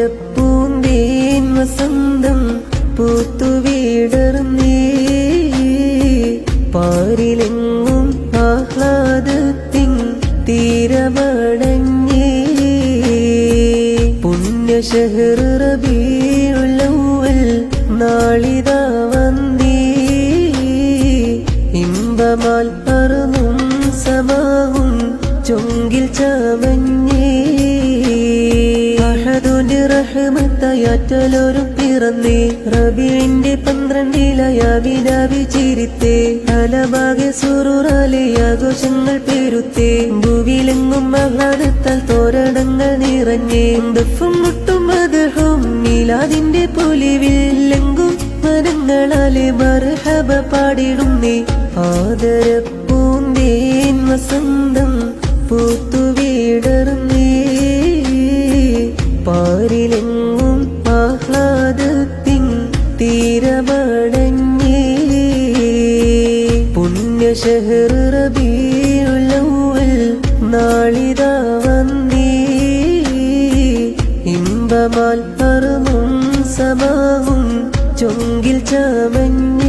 ആദരപ്പൂന്തേൻ വസന്തം പൂത്തുവിടർന്നേ പാരിലെങ്ങും ആഹ്ലാദത്തിൻ തീരമടഞ്ഞേ പുണ്യശഹർ റബീഉൽ അവ്വൽ നാളിതാ വന്നേ ഇമ്പമാൽ അർളും സമാവും ചൊങ്കിൽ ചമഞ്ഞേ അഹദുന്റെ റഹ്മത്തായാറ്റലോരും പിറന്നേ റബീഇന്റെ 12 ചിരിത്തേ അലമാകെ സുറൂറാലെ ആഘോഷങ്ങൾ പെരുത്തേ ഭൂവിലെങ്ങും ആഹ്ലാദത്താൽ തോരണങ്ങൾ നിറഞ്ഞേ ദഫും മുട്ടും മദ്ഹും മീലാദിന്റെ പൊലിവിലെങ്കും മനങ്ങളാലെ മർഹബ പാടിടുന്നേ ആദരപ്പൂന്തേൻ വസന്തം പൂത്തുവിടർന്നേ പാരിലെങ്ങും ആഹ്ലാദത്തിൻ തീരമടഞ്ഞേ പുണ്യശഹർ റബീഉൽ അവ്വൽ നാളിതാ വന്നേ ഇമ്പമാൽ അർളും സമാവും ചൊങ്കിൽ ചമഞ്ഞേ